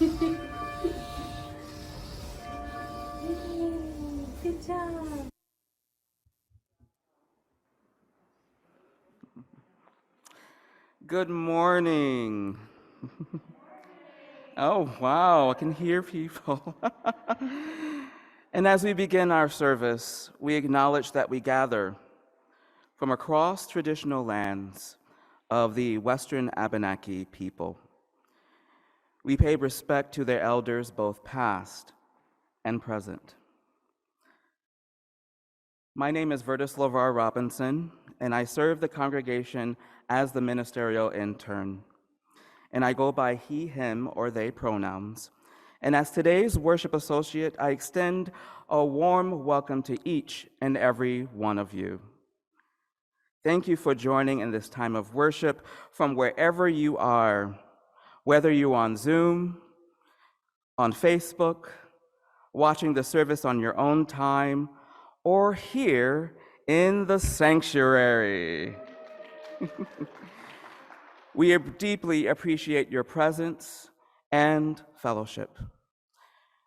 Good job. Good morning. Oh, wow, I can hear people. And as we begin our service, we acknowledge that we gather from across traditional lands of the Western Abenaki people. We pay respect to their elders, both past and present. My name is Vertus LeVar Robinson, and I serve the congregation as the ministerial intern. And I go by he, him, or they pronouns. And as today's worship associate, I extend a warm welcome to each and every one of you. Thank you for joining in this time of worship from wherever you are, whether you're on Zoom, on Facebook, watching the service on your own time, or here in the sanctuary. We deeply appreciate your presence and fellowship.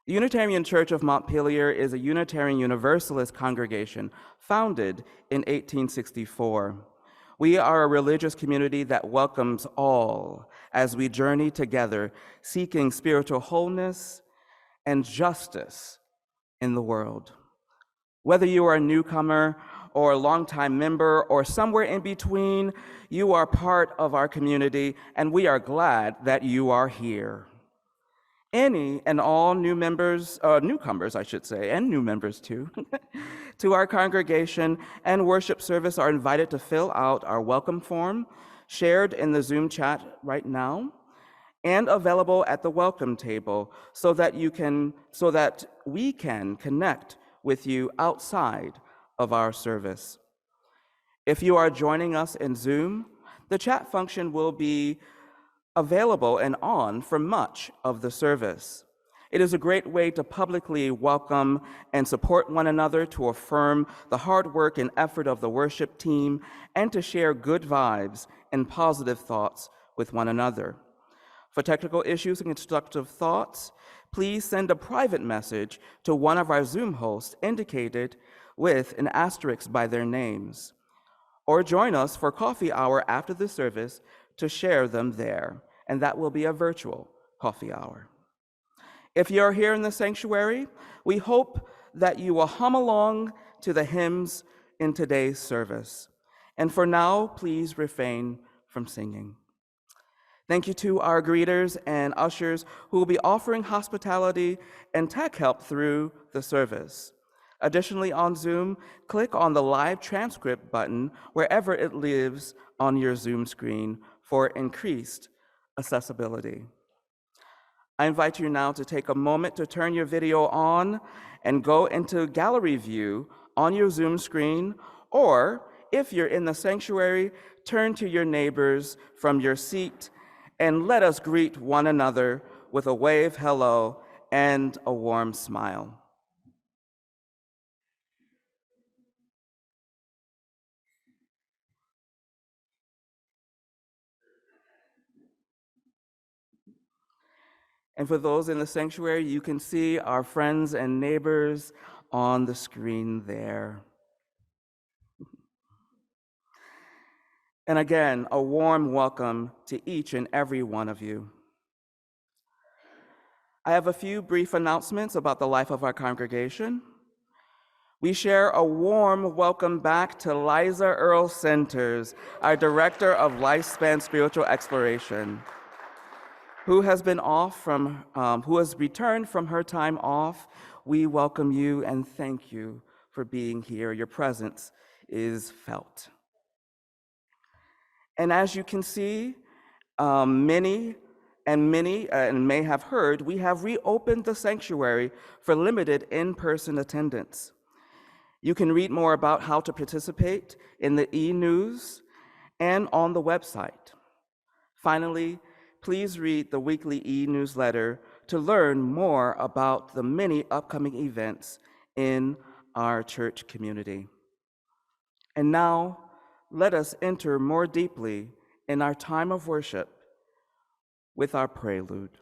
The Unitarian Church of Montpelier is a Unitarian Universalist congregation founded in 1864. We are a religious community that welcomes all as we journey together, seeking spiritual wholeness and justice in the world. Whether you are a newcomer or a longtime member or somewhere in between, you are part of our community, and we are glad that you are here. Any and all newcomers, I should say, and new members too, to our congregation and worship service are invited to fill out our welcome form shared in the Zoom chat right now and available at the welcome table so that we can connect with you outside of our service. If you are joining us in Zoom, the chat function will be available and on for much of the service. It is a great way to publicly welcome and support one another, to affirm the hard work and effort of the worship team, and to share good vibes and positive thoughts with one another. For technical issues and constructive thoughts, please send a private message to one of our Zoom hosts indicated with an asterisk by their names, or join us for coffee hour after the service to share them there, and that will be a virtual coffee hour. If you're here in the sanctuary, we hope that you will hum along to the hymns in today's service. And for now, please refrain from singing. Thank you to our greeters and ushers who will be offering hospitality and tech help through the service. Additionally, on Zoom, click on the live transcript button wherever it lives on your Zoom screen for increased accessibility. I invite you now to take a moment to turn your video on and go into gallery view on your Zoom screen, or if you're in the sanctuary, turn to your neighbors from your seat and let us greet one another with a wave hello and a warm smile. And for those in the sanctuary, you can see our friends and neighbors on the screen there. And again, a warm welcome to each and every one of you. I have a few brief announcements about the life of our congregation. We share a warm welcome back to Liza Earl Centers, our Director of Lifespan Spiritual Exploration, who has returned from her time off. We welcome you and thank you for being here. Your presence is felt. And as you can see, many may have heard, we have reopened the sanctuary for limited in-person attendance. You can read more about how to participate in the e-news and on the website. Finally, please read the weekly e-newsletter to learn more about the many upcoming events in our church community. And now, let us enter more deeply in our time of worship with our prelude.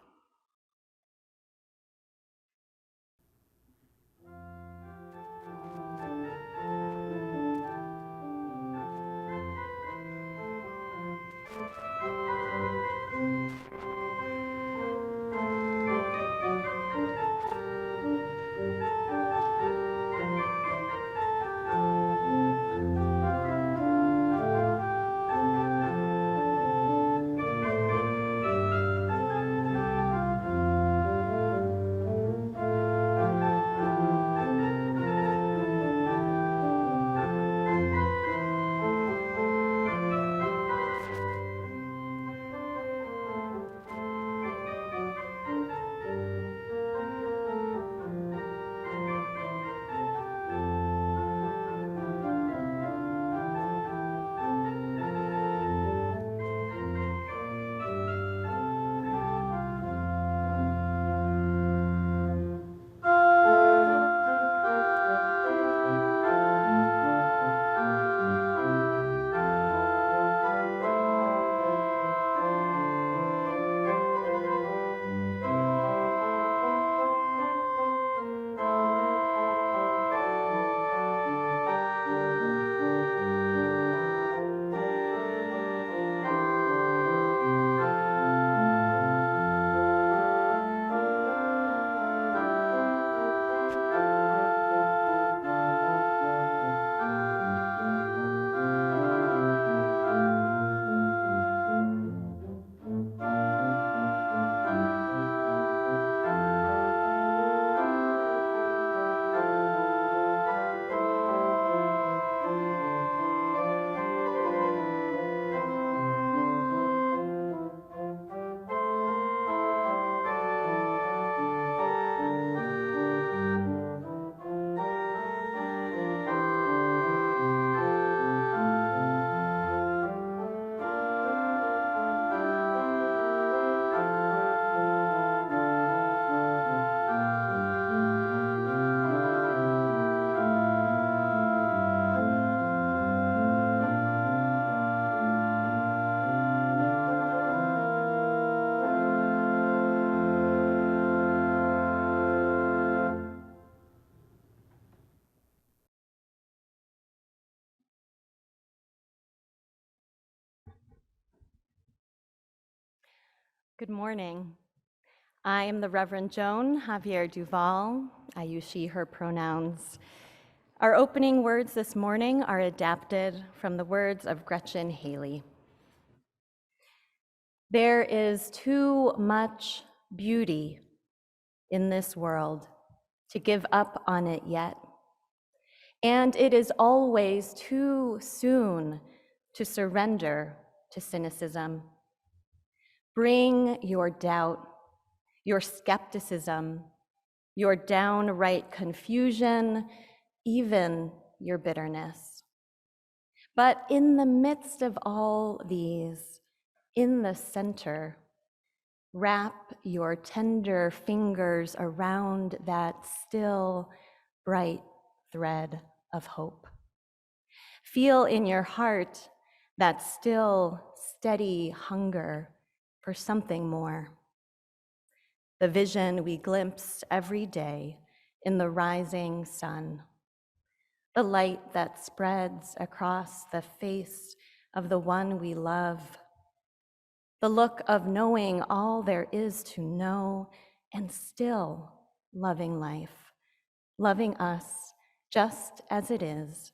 Good morning. I am the Reverend Joan Javier Duval. I use she, her pronouns. Our opening words this morning are adapted from the words of Gretchen Haley. There is too much beauty in this world to give up on it yet, and it is always too soon to surrender to cynicism. Bring your doubt, your skepticism, your downright confusion, even your bitterness. But in the midst of all these, in the center, wrap your tender fingers around that still bright thread of hope. Feel in your heart that still steady hunger for something more. The vision we glimpse every day in the rising sun, the light that spreads across the face of the one we love, the look of knowing all there is to know and still loving life, loving us just as it is,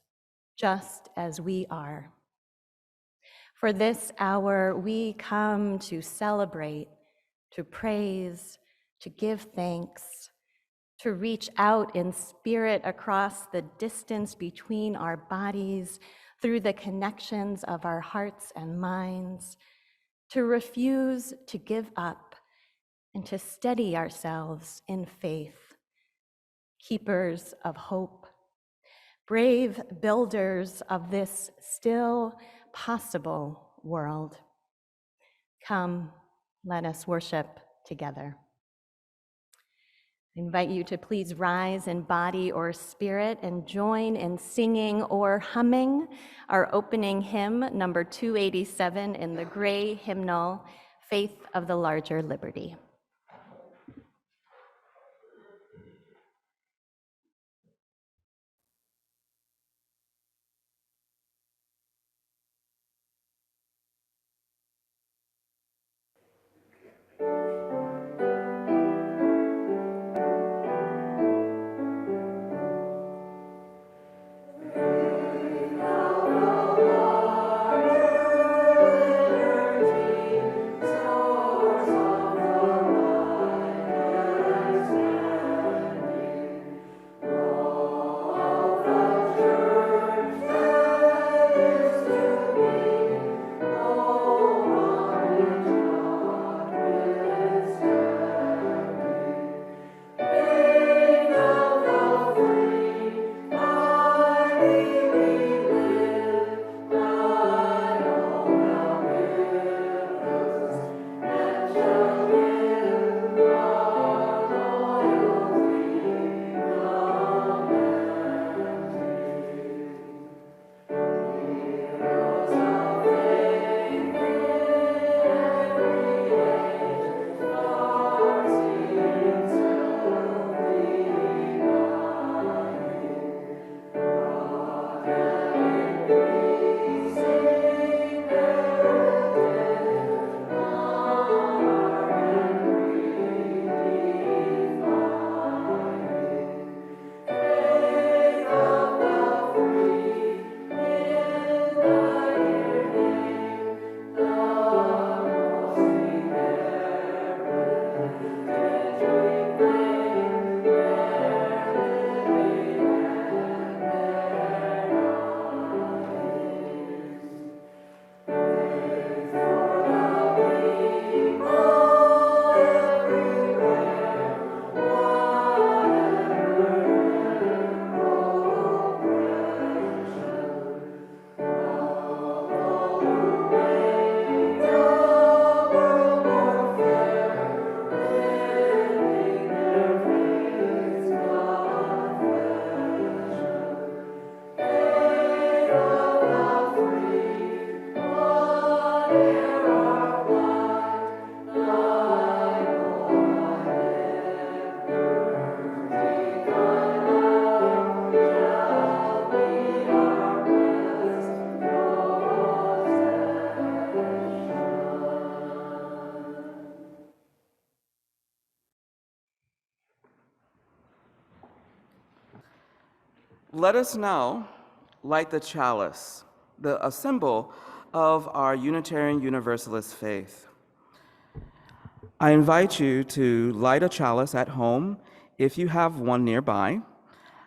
just as we are. For this hour, we come to celebrate, to praise, to give thanks, to reach out in spirit across the distance between our bodies through the connections of our hearts and minds, to refuse to give up and to steady ourselves in faith, keepers of hope, brave builders of this still possible world. Come, let us worship together. I invite you to please rise in body or spirit and join in singing or humming our opening hymn, number 287 in the gray hymnal, Faith of the Larger Liberty. Let us now light the chalice, a symbol of our Unitarian Universalist faith. I invite you to light a chalice at home if you have one nearby,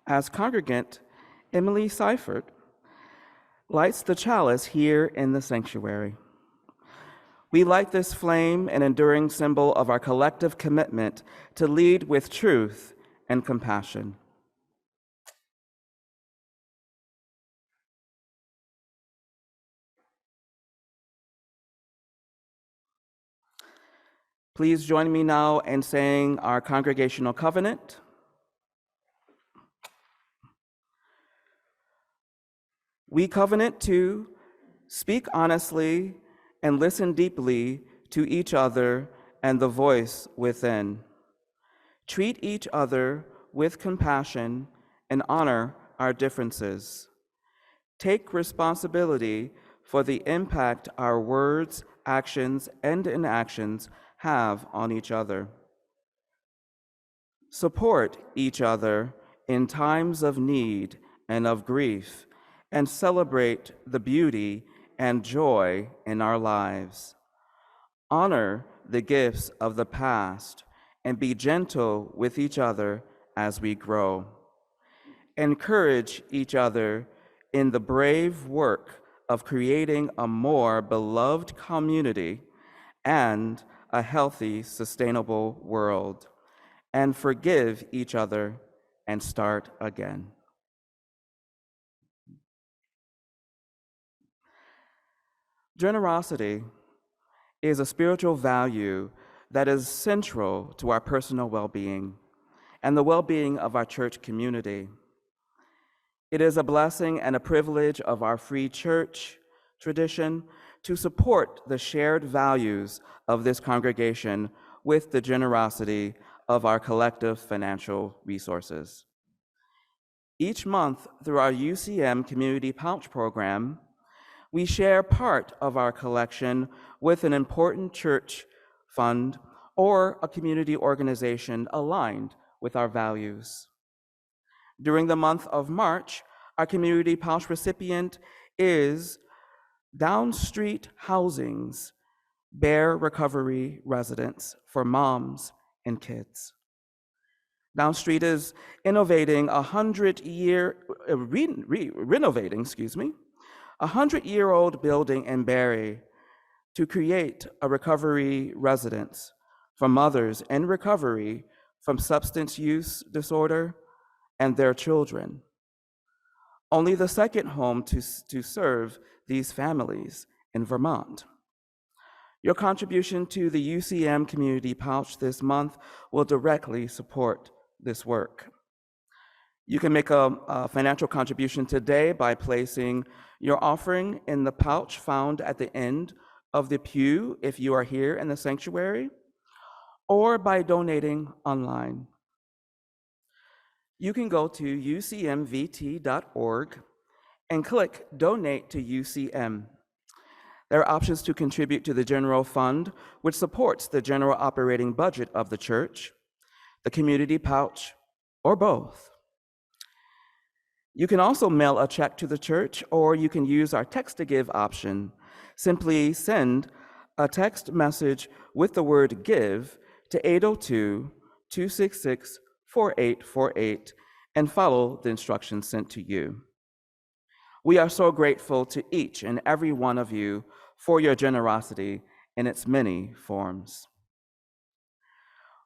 as congregant Emily Seifert lights the chalice here in the sanctuary. We light this flame, an enduring symbol of our collective commitment to lead with truth and compassion. Please join me now in saying our congregational covenant. We covenant to speak honestly and listen deeply to each other and the voice within. Treat each other with compassion and honor our differences. Take responsibility for the impact our words, actions, and inactions have on each other. Support each other in times of need and of grief, and celebrate the beauty and joy in our lives. Honor the gifts of the past and be gentle with each other as we grow. Encourage each other in the brave work of creating a more beloved community and a healthy, sustainable world. And forgive each other and start again. Generosity is a spiritual value that is central to our personal well-being and the well-being of our church community. It is a blessing and a privilege of our free church tradition to support the shared values of this congregation with the generosity of our collective financial resources. Each month, through our UCM Community Pouch program, we share part of our collection with an important church fund or a community organization aligned with our values. During the month of March, our Community Pouch recipient is Down Street Housing's Bear Recovery Residence for moms and kids. Down Street is renovating a 100-year-old building in Barrie to create a recovery residence for mothers in recovery from substance use disorder and their children. Only the second home to serve these families in Vermont. Your contribution to the UCM Community Pouch this month will directly support this work. You can make a financial contribution today by placing your offering in the pouch found at the end of the pew if you are here in the sanctuary, or by donating online. You can go to ucmvt.org and click Donate to UCM. There are options to contribute to the general fund, which supports the general operating budget of the church, the community pouch, or both. You can also mail a check to the church, or you can use our text to give option. Simply send a text message with the word give to 802-266-4848 and follow the instructions sent to you. We are so grateful to each and every one of you for your generosity in its many forms.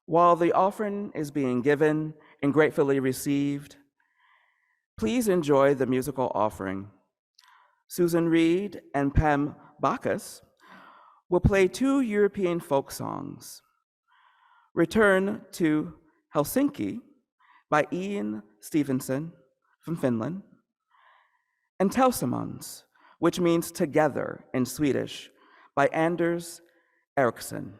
While the offering is being given and gratefully received, please enjoy the musical offering. Susan Reed and Pam Bacchus will play 2 European folk songs. Return to Helsinki by Ian Stevenson from Finland, and Tillsammans, which means together in Swedish, by Anders Eriksson.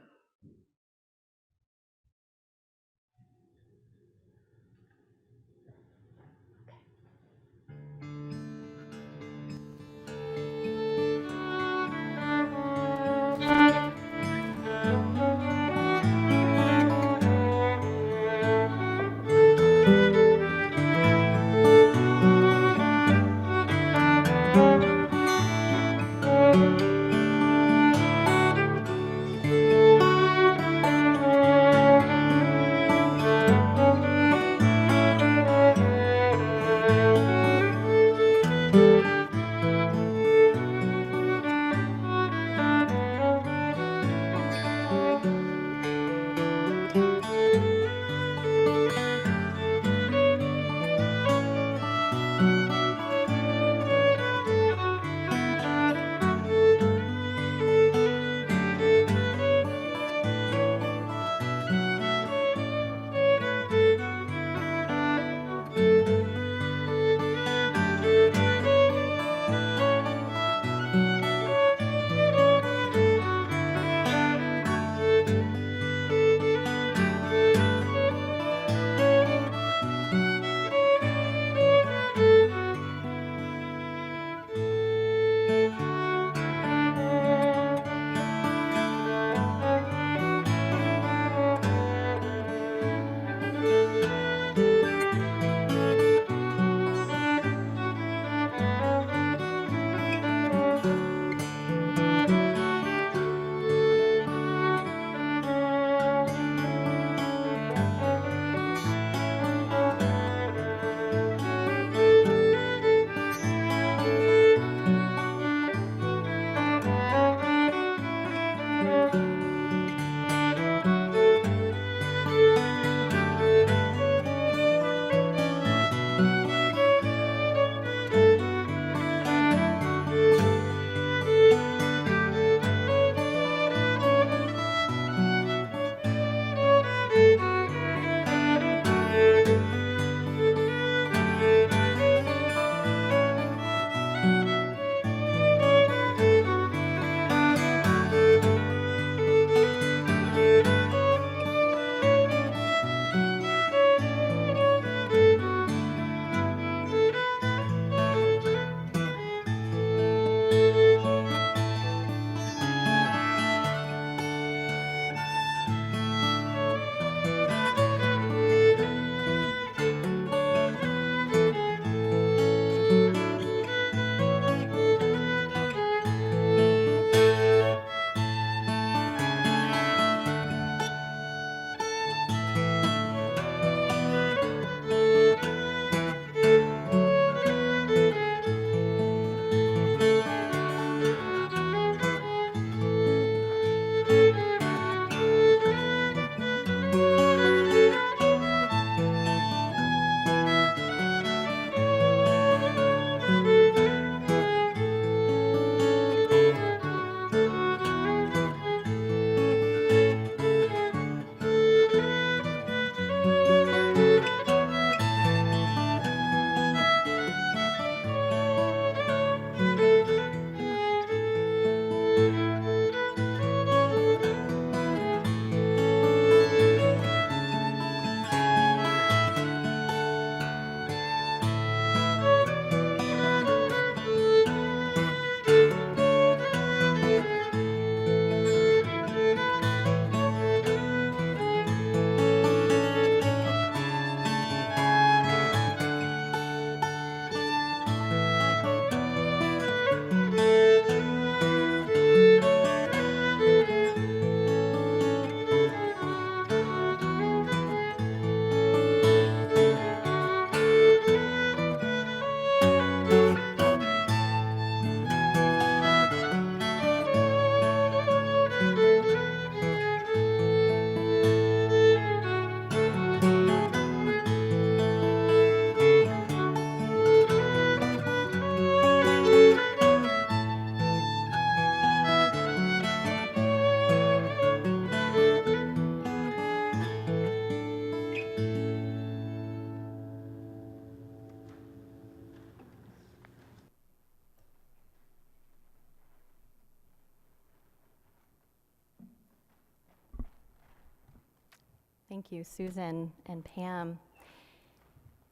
Thank you, Susan and Pam.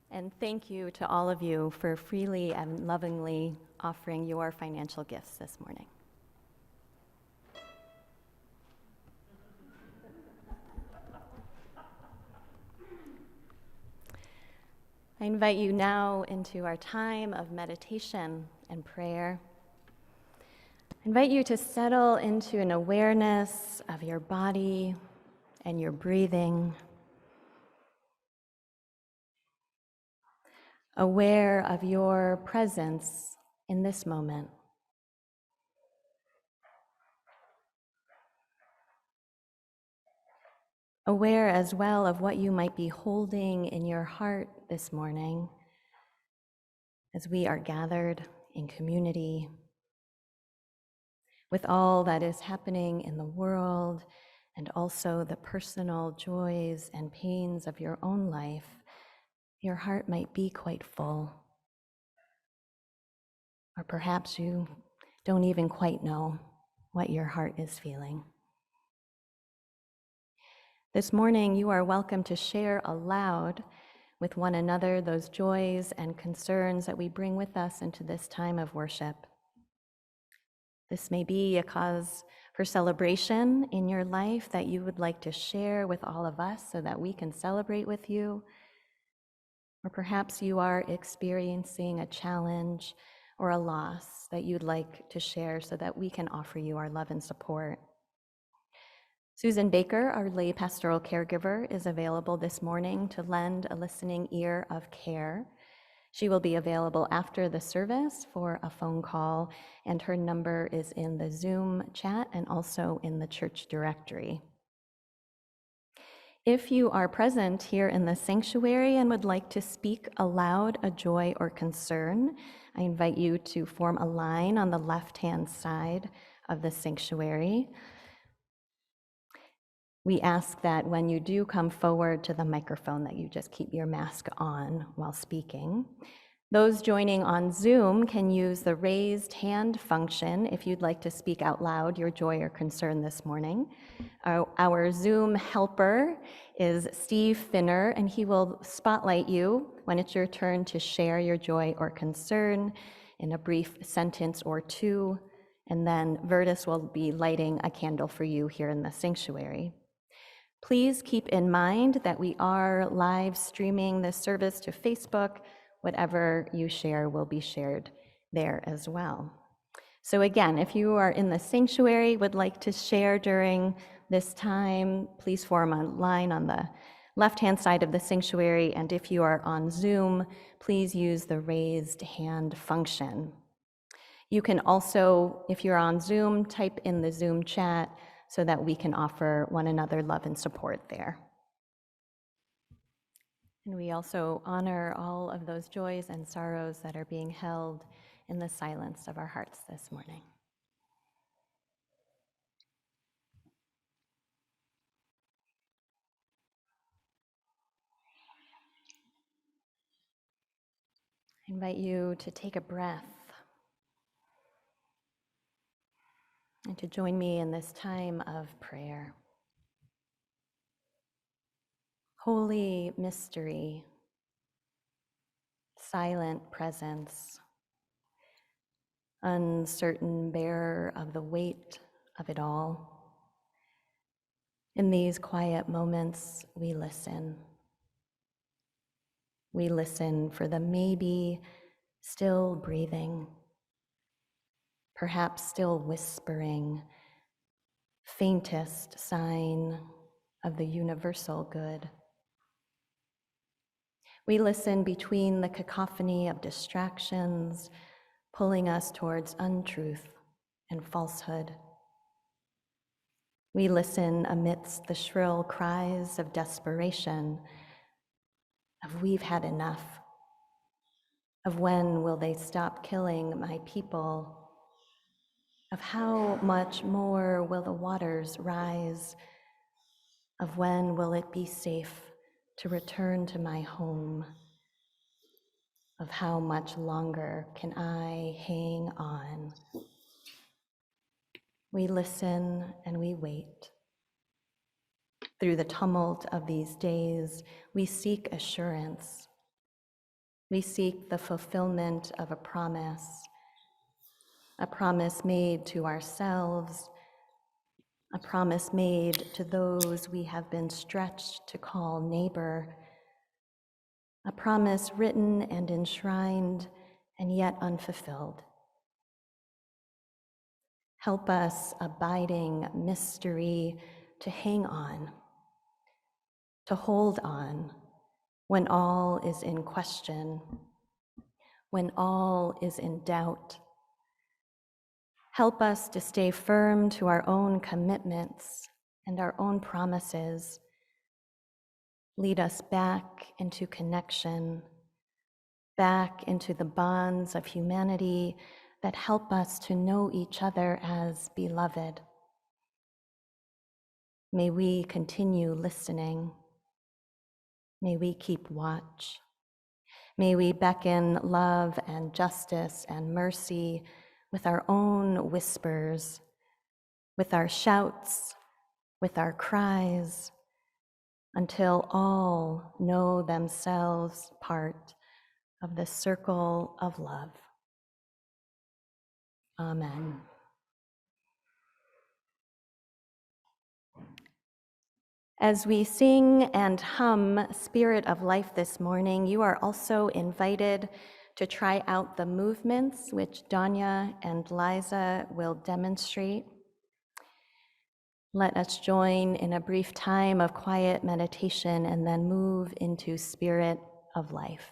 And thank you to all of you for freely and lovingly offering your financial gifts this morning. I invite you now into our time of meditation and prayer. I invite you to settle into an awareness of your body and your breathing, aware of your presence in this moment. Aware as well of what you might be holding in your heart this morning as we are gathered in community with all that is happening in the world and also the personal joys and pains of your own life. Your heart might be quite full, or perhaps you don't even quite know what your heart is feeling. This morning, you are welcome to share aloud with one another those joys and concerns that we bring with us into this time of worship. This may be a cause for celebration in your life that you would like to share with all of us so that we can celebrate with you. Or perhaps you are experiencing a challenge or a loss that you'd like to share so that we can offer you our love and support. Susan Baker, our lay pastoral caregiver, is available this morning to lend a listening ear of care. She will be available after the service for a phone call, and her number is in the Zoom chat and also in the church directory. If you are present here in the sanctuary and would like to speak aloud a joy or concern, I invite you to form a line on the left-hand side of the sanctuary. We ask that when you do come forward to the microphone that you just keep your mask on while speaking. Those joining on Zoom can use the raised hand function if you'd like to speak out loud your joy or concern this morning. Our Zoom helper is Steve Finner, and he will spotlight you when it's your turn to share your joy or concern in a brief sentence or two, and then Vertus will be lighting a candle for you here in the sanctuary. Please keep in mind that we are live streaming this service to Facebook. Whatever you share will be shared there as well. So again, if you are in the sanctuary, would like to share during this time, please form a line on the left-hand side of the sanctuary, and if you are on Zoom, please use the raised hand function. You can also, if you're on Zoom, type in the Zoom chat so that we can offer one another love and support there. And we also honor all of those joys and sorrows that are being held in the silence of our hearts this morning. I invite you to take a breath and to join me in this time of prayer. Holy mystery, silent presence, uncertain bearer of the weight of it all. In these quiet moments, we listen. We listen for the maybe still breathing, perhaps still whispering, faintest sign of the universal good. We listen between the cacophony of distractions, pulling us towards untruth and falsehood. We listen amidst the shrill cries of desperation, of we've had enough, of when will they stop killing my people, of how much more will the waters rise, of when will it be safe to return to my home, of how much longer can I hang on. We listen and we wait. Through the tumult of these days, we seek assurance. We seek the fulfillment of a promise made to ourselves, a promise made to those we have been stretched to call neighbor, a promise written and enshrined and yet unfulfilled. Help us, abiding mystery, to hang on, to hold on when all is in question, when all is in doubt. Help us to stay firm to our own commitments and our own promises. Lead us back into connection, back into the bonds of humanity that help us to know each other as beloved. May we continue listening. May we keep watch. May we beckon love and justice and mercy with our own whispers, with our shouts, with our cries, until all know themselves part of the circle of love. Amen. As we sing and hum Spirit of Life this morning, you are also invited to try out the movements which Danya and Liza will demonstrate. Let us join in a brief time of quiet meditation and then move into Spirit of Life.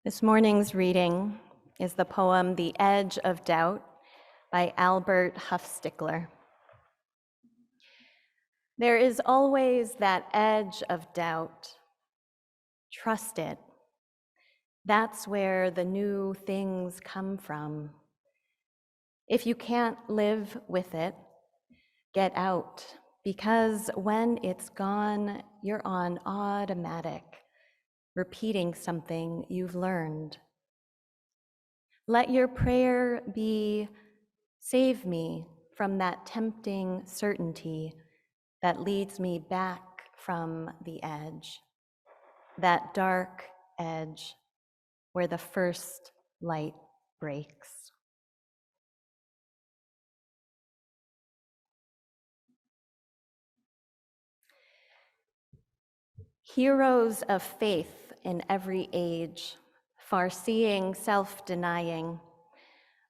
This morning's reading is the poem The Edge of Doubt by Albert Huffstickler. There is always that edge of doubt. Trust it. That's where the new things come from. If you can't live with it, get out, because when it's gone, you're on automatic, repeating something you've learned. Let your prayer be, save me from that tempting certainty that leads me back from the edge, that dark edge where the first light breaks. Heroes of faith in every age, far-seeing, self-denying,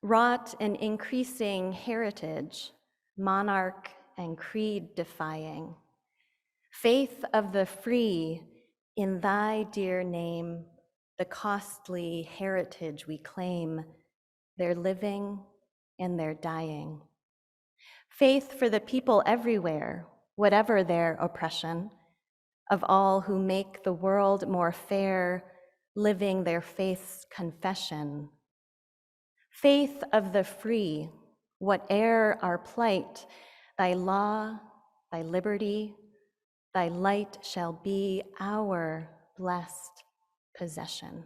wrought an increasing heritage, monarch and creed defying, Faith of the free, in thy dear name, the costly heritage we claim, their living and their dying. Faith for the people everywhere, whatever their oppression, of all who make the world more fair, living their faith's confession. Faith of the free, whate'er our plight, thy law, thy liberty, thy light shall be our blessed possession.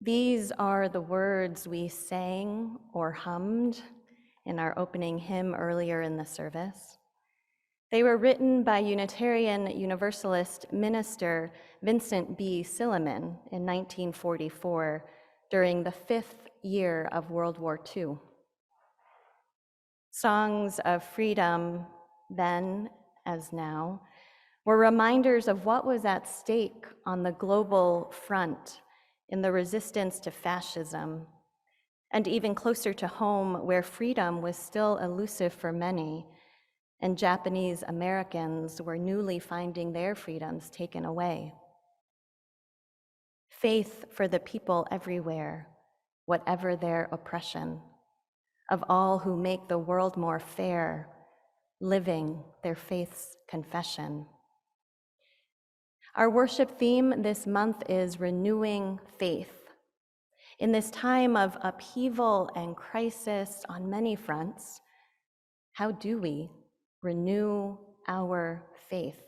These are the words we sang or hummed in our opening hymn earlier in the service. They were written by Unitarian Universalist minister Vincent B. Silliman in 1944 during the 5th year of World War II. Songs of freedom, then as now, were reminders of what was at stake on the global front in the resistance to fascism, and even closer to home, where freedom was still elusive for many, and Japanese Americans were newly finding their freedoms taken away. Faith for the people everywhere, whatever their oppression, of all who make the world more fair, living their faith's confession. Our worship theme this month is renewing faith. In this time of upheaval and crisis on many fronts, how do we renew our faith?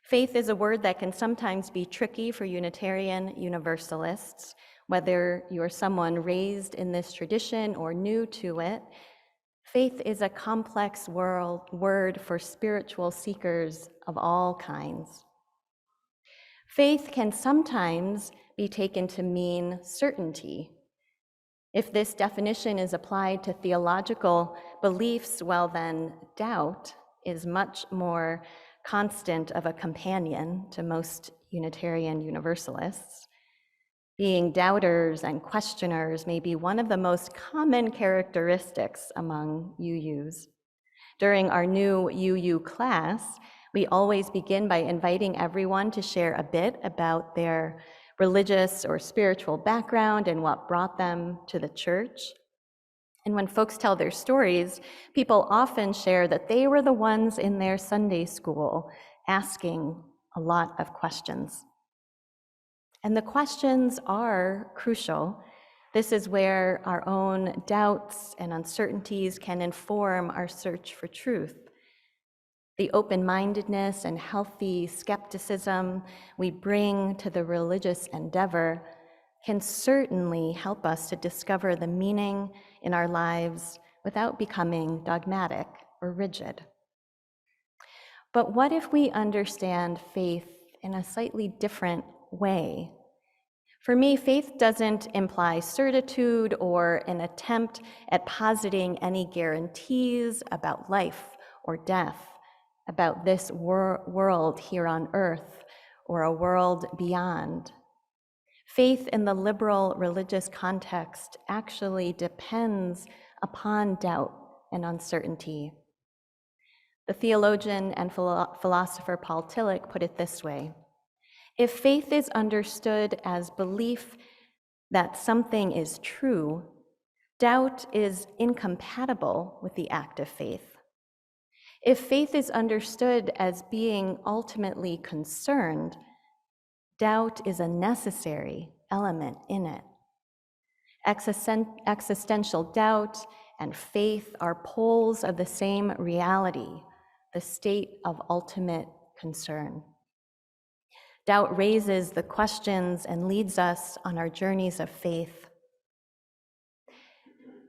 Faith is a word that can sometimes be tricky for Unitarian Universalists, whether you're someone raised in this tradition or new to it. Faith is a complex word for spiritual seekers of all kinds. Faith can sometimes be taken to mean certainty. If this definition is applied to theological beliefs, well then, doubt is much more constant of a companion to most Unitarian Universalists. Being doubters and questioners may be one of the most common characteristics among UUs. During our new UU class, we always begin by inviting everyone to share a bit about their religious or spiritual background and what brought them to the church. And when folks tell their stories, people often share that they were the ones in their Sunday school asking a lot of questions. And the questions are crucial. This is where our own doubts and uncertainties can inform our search for truth. The open-mindedness and healthy skepticism we bring to the religious endeavor can certainly help us to discover the meaning in our lives without becoming dogmatic or rigid. But what if we understand faith in a slightly different way? For me, faith doesn't imply certitude or an attempt at positing any guarantees about life or death, about this world here on earth or a world beyond. Faith in the liberal religious context actually depends upon doubt and uncertainty. The theologian and philosopher Paul Tillich put it this way: if faith is understood as belief that something is true, doubt is incompatible with the act of faith. If faith is understood as being ultimately concerned, doubt is a necessary element in it. Existential doubt and faith are poles of the same reality, the state of ultimate concern. Doubt raises the questions and leads us on our journeys of faith.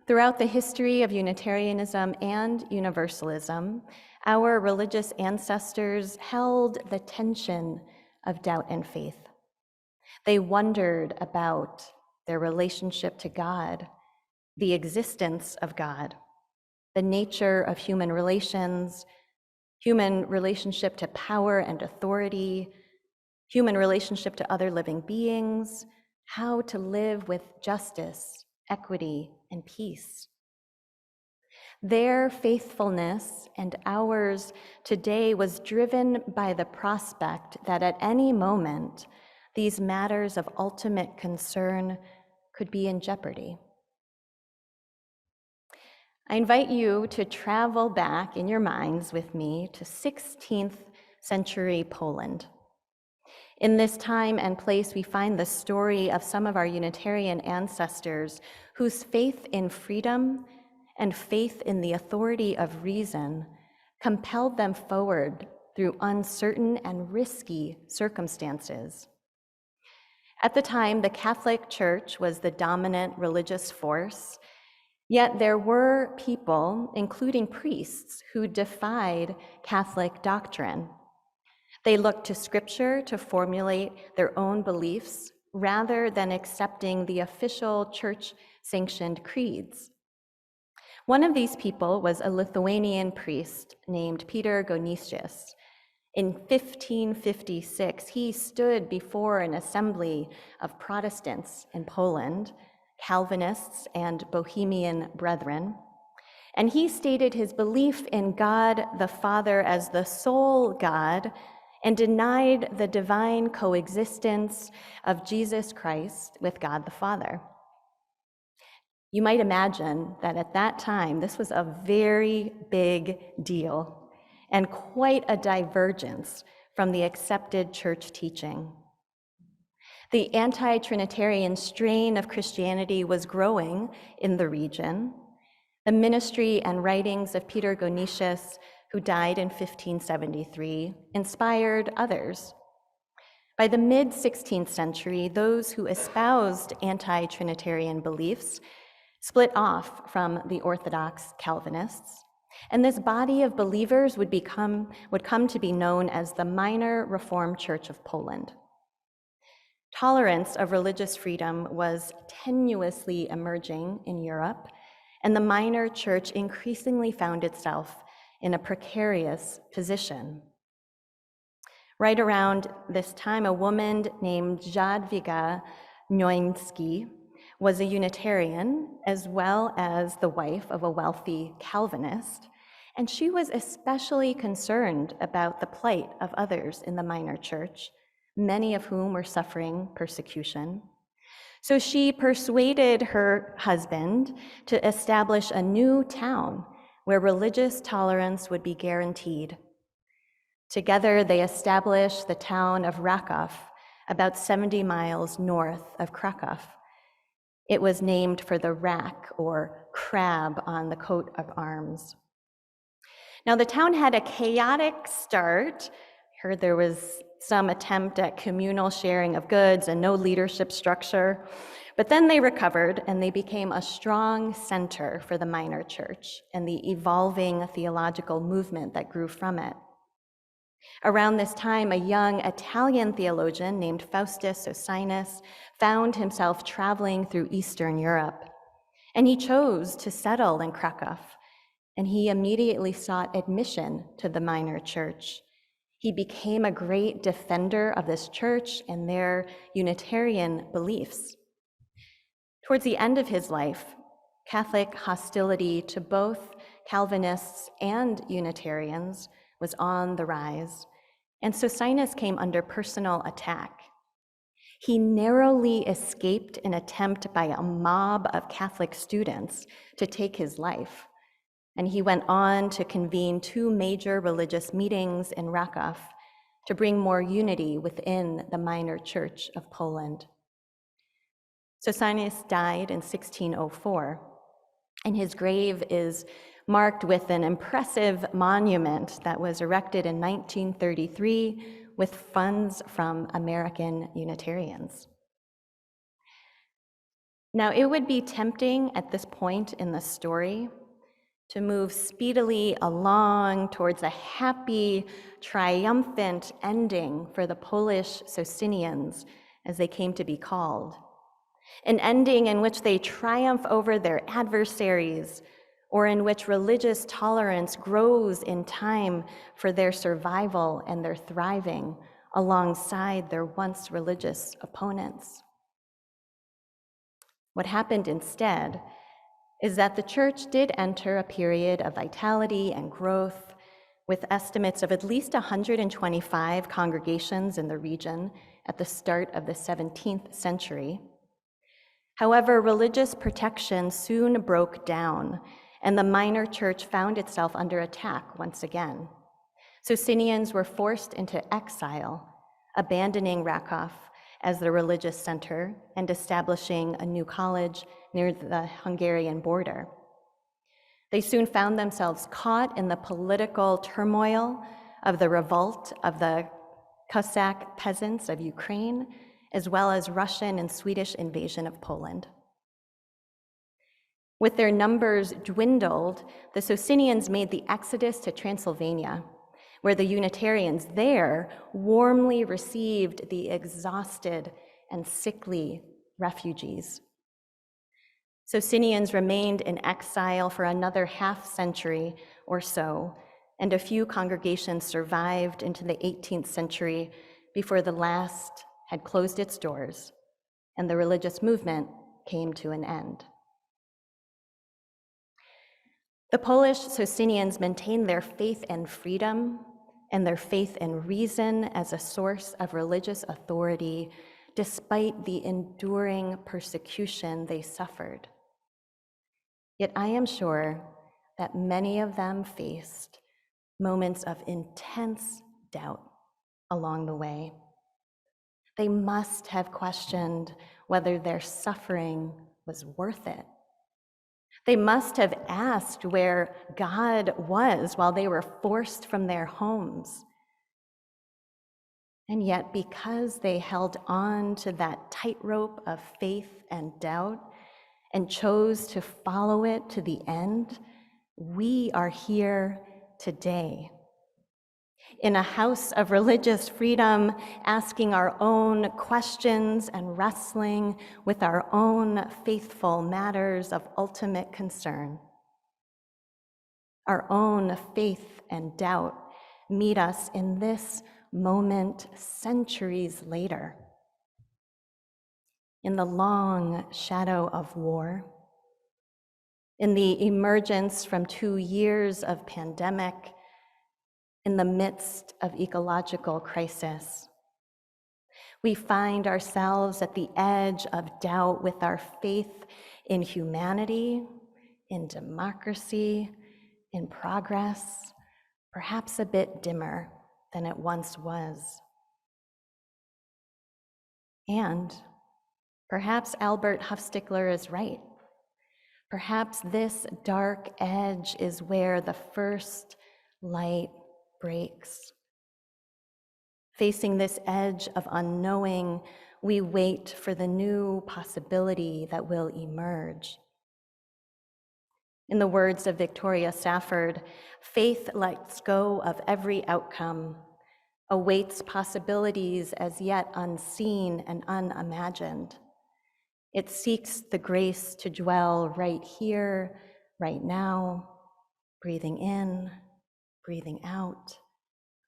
Throughout the history of Unitarianism and Universalism, our religious ancestors held the tension of doubt and faith. They wondered about their relationship to God, the existence of God, the nature of human relations, human relationship to power and authority, human relationship to other living beings, how to live with justice, equity, and peace. Their faithfulness and ours today was driven by the prospect that at any moment, these matters of ultimate concern could be in jeopardy. I invite you to travel back in your minds with me to 16th century Poland. In this time and place, we find the story of some of our Unitarian ancestors whose faith in freedom and faith in the authority of reason compelled them forward through uncertain and risky circumstances. At the time, the Catholic Church was the dominant religious force, yet there were people, including priests, who defied Catholic doctrine. They looked to Scripture to formulate their own beliefs rather than accepting the official church-sanctioned creeds. One of these people was a Lithuanian priest named Peter Gonicius. In 1556, he stood before an assembly of Protestants in Poland, Calvinists and Bohemian brethren, and he stated his belief in God the Father as the sole God and denied the divine coexistence of Jesus Christ with God the Father. You might imagine that at that time, this was a very big deal and quite a divergence from the accepted church teaching. The anti-Trinitarian strain of Christianity was growing in the region. The ministry and writings of Peter Gonicius, who died in 1573, inspired others. By the mid-16th century, those who espoused anti-Trinitarian beliefs split off from the Orthodox Calvinists, and this body of believers would come to be known as the Minor Reformed Church of Poland. Tolerance of religious freedom was tenuously emerging in Europe, and the minor church increasingly found itself in a precarious position. Right around this time, a woman named Jadwiga Noński was a Unitarian as well as the wife of a wealthy Calvinist, and she was especially concerned about the plight of others in the minor church, many of whom were suffering persecution. So she persuaded her husband to establish a new town where religious tolerance would be guaranteed. Together, they established the town of Raków, about 70 miles north of Kraków. It was named for the rack or crab on the coat of arms. Now, the town had a chaotic start. I heard there was some attempt at communal sharing of goods and no leadership structure. But then they recovered and they became a strong center for the minor church and the evolving theological movement that grew from it. Around this time, a young Italian theologian named Faustus Socinus found himself traveling through Eastern Europe, and he chose to settle in Kraków, and he immediately sought admission to the minor church. He became a great defender of this church and their Unitarian beliefs. Towards the end of his life, Catholic hostility to both Calvinists and Unitarians was on the rise, and Socinus came under personal attack. He narrowly escaped an attempt by a mob of Catholic students to take his life, and he went on to convene 2 major religious meetings in Raków to bring more unity within the minor church of Poland. Socinus died in 1604, and his grave is marked with an impressive monument that was erected in 1933 with funds from American Unitarians. Now, it would be tempting at this point in the story to move speedily along towards a happy, triumphant ending for the Polish Socinians, as they came to be called. An ending in which they triumph over their adversaries, or in which religious tolerance grows in time for their survival and their thriving alongside their once religious opponents. What happened instead is that the church did enter a period of vitality and growth, with estimates of at least 125 congregations in the region at the start of the 17th century. However, religious protection soon broke down, and the minor church found itself under attack once again. Socinians were forced into exile, abandoning Rakov as the religious center and establishing a new college near the Hungarian border. They soon found themselves caught in the political turmoil of the revolt of the Cossack peasants of Ukraine, as well as Russian and Swedish invasion of Poland. With their numbers dwindled, the Socinians made the exodus to Transylvania, where the Unitarians there warmly received the exhausted and sickly refugees. Socinians remained in exile for another half century or so, and a few congregations survived into the 18th century before the last had closed its doors and the religious movement came to an end. The Polish Socinians maintained their faith in freedom and their faith in reason as a source of religious authority, despite the enduring persecution they suffered. Yet I am sure that many of them faced moments of intense doubt along the way. They must have questioned whether their suffering was worth it. They must have asked where God was while they were forced from their homes. And yet, because they held on to that tightrope of faith and doubt and chose to follow it to the end, we are here today, in a house of religious freedom, asking our own questions and wrestling with our own faithful matters of ultimate concern. Our own faith and doubt meet us in this moment centuries later. In the long shadow of war, in the emergence from 2 years of pandemic, in the midst of ecological crisis, we find ourselves at the edge of doubt with our faith in humanity, in democracy, in progress, perhaps a bit dimmer than it once was. And perhaps Albert Hofstadter is right. Perhaps this dark edge is where the first light breaks. Facing this edge of unknowing, we wait for the new possibility that will emerge. In the words of Victoria Safford, faith lets go of every outcome, awaits possibilities as yet unseen and unimagined. It seeks the grace to dwell right here, right now, breathing in, breathing out,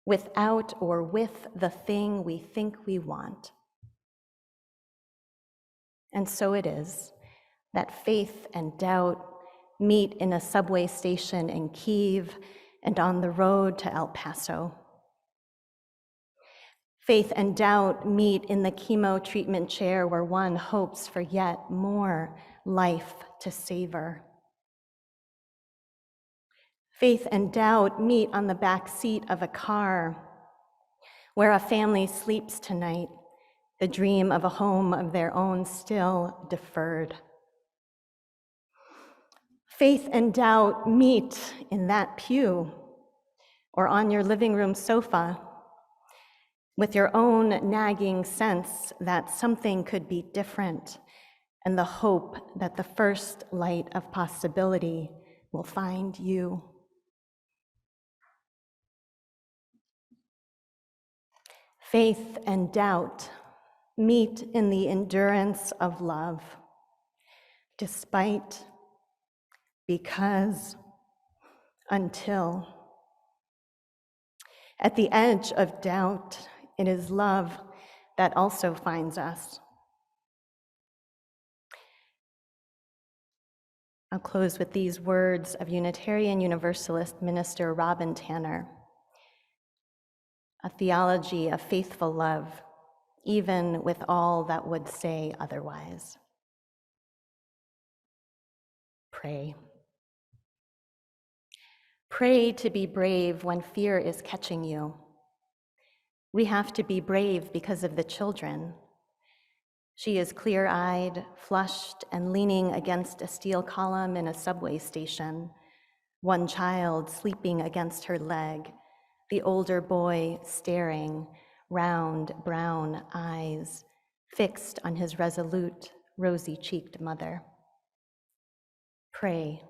without or with the thing we think we want. And so it is that faith and doubt meet in a subway station in Kyiv and on the road to El Paso. Faith and doubt meet in the chemo treatment chair where one hopes for yet more life to savor. Faith and doubt meet on the back seat of a car where a family sleeps tonight, the dream of a home of their own still deferred. Faith and doubt meet in that pew or on your living room sofa with your own nagging sense that something could be different and the hope that the first light of possibility will find you. Faith and doubt meet in the endurance of love, despite, because, until. At the edge of doubt, it is love that also finds us. I'll close with these words of Unitarian Universalist minister Robin Tanner: a theology of faithful love, even with all that would say otherwise. Pray. Pray to be brave when fear is catching you. We have to be brave because of the children. She is clear-eyed, flushed, and leaning against a steel column in a subway station, one child sleeping against her leg, the older boy staring, round brown eyes fixed on his resolute, rosy-cheeked mother. Pray.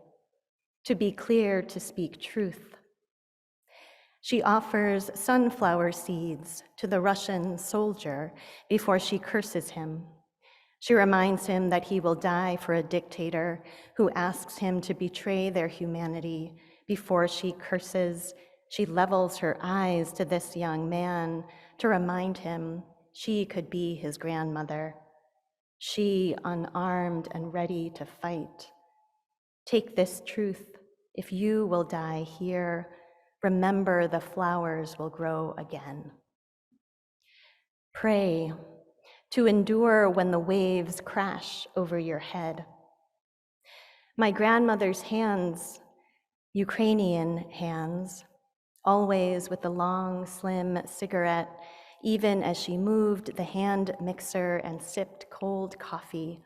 To be clear, to speak truth. She offers sunflower seeds to the Russian soldier before she curses him. She reminds him that he will die for a dictator who asks him to betray their humanity. Before she curses, she levels her eyes to this young man to remind him she could be his grandmother. She, unarmed and ready to fight. Take this truth. If you will die here, remember the flowers will grow again. Pray to endure when the waves crash over your head. My grandmother's hands, Ukrainian hands, always with the long, slim cigarette, even as she moved the hand mixer and sipped cold coffee.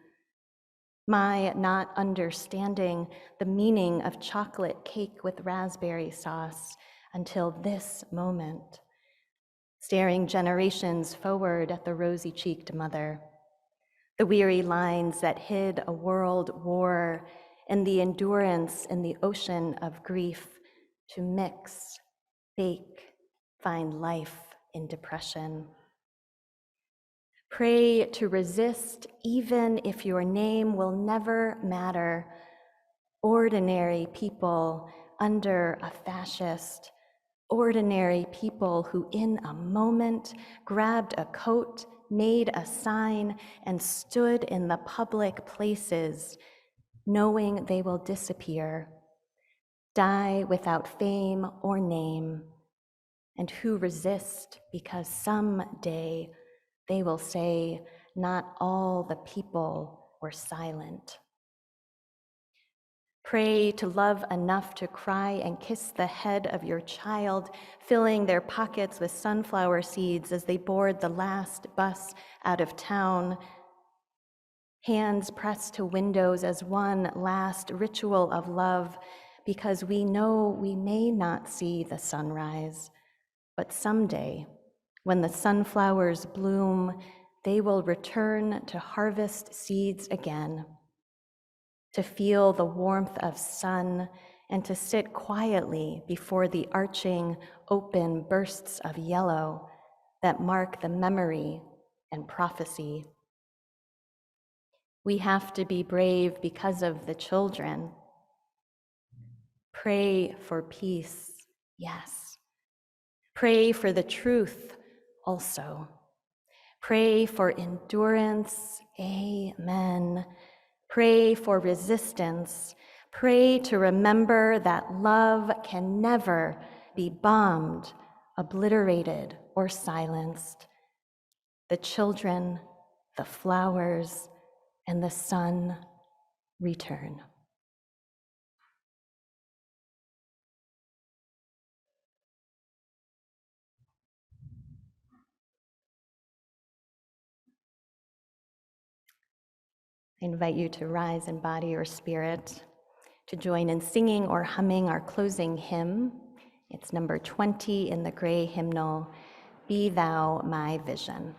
My not understanding the meaning of chocolate cake with raspberry sauce until this moment, staring generations forward at the rosy-cheeked mother, the weary lines that hid a world war and the endurance in the ocean of grief to mix, bake, find life in depression. Pray to resist even if your name will never matter. Ordinary people under a fascist, ordinary people who in a moment grabbed a coat, made a sign, and stood in the public places, knowing they will disappear, die without fame or name, and who resist because someday they will say, not all the people were silent. Pray to love enough to cry and kiss the head of your child, filling their pockets with sunflower seeds as they board the last bus out of town. Hands pressed to windows as one last ritual of love, because we know we may not see the sunrise, but someday, when the sunflowers bloom, they will return to harvest seeds again, to feel the warmth of sun and to sit quietly before the arching, open bursts of yellow that mark the memory and prophecy. We have to be brave because of the children. Pray for peace, yes. Pray for the truth also. Pray for endurance, amen. Pray for resistance. Pray to remember that love can never be bombed, obliterated, or silenced. The children, the flowers, and the sun return. I invite you to rise in body or spirit, to join in singing or humming our closing hymn. It's number 20 in the gray hymnal, Be Thou My Vision.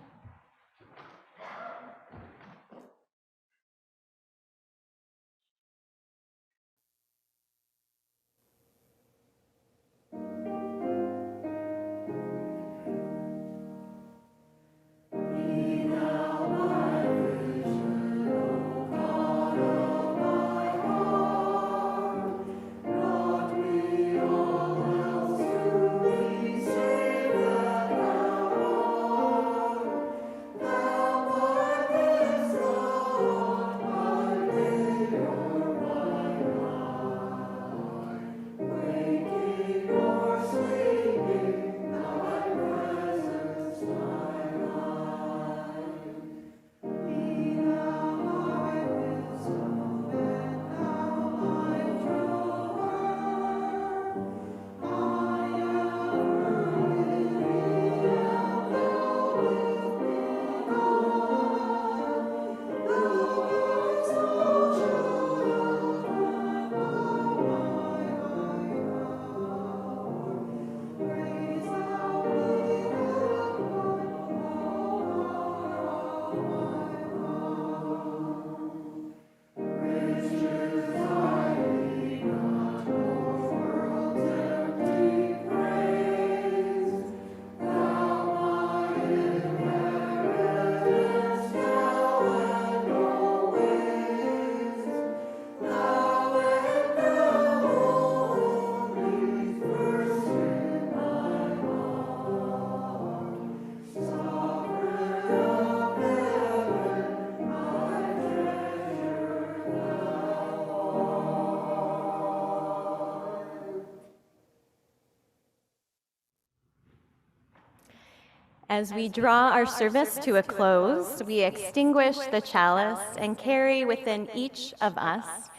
As we draw our service to a close, we extinguish the chalice and carry within each of us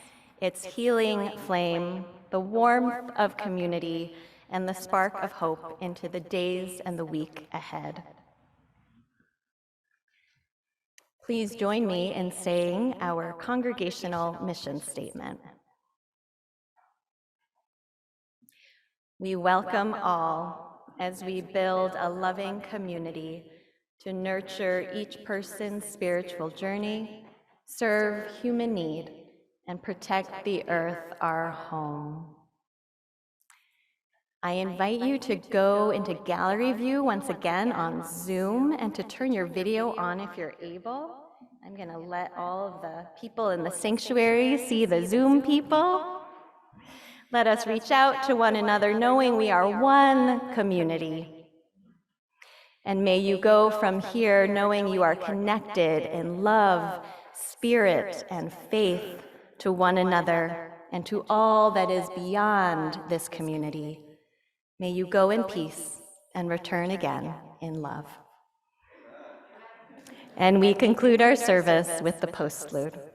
its healing flame, the warmth of community, and the spark of hope into the days and the week ahead. Please join me in saying our congregational mission statement. We welcome all as we build a loving community to nurture each person's spiritual journey, serve human need, and protect the earth, our home. I invite you to go into gallery view once again on Zoom and to turn your video on if you're able. I'm going to let all of the people in the sanctuary see the Zoom people. Let us reach out to one another knowing we are one community. And may you go from here knowing you are connected in love, spirit, and faith to one another and to all that is beyond this community. May you go in peace and return again in love. And we conclude our service with the postlude.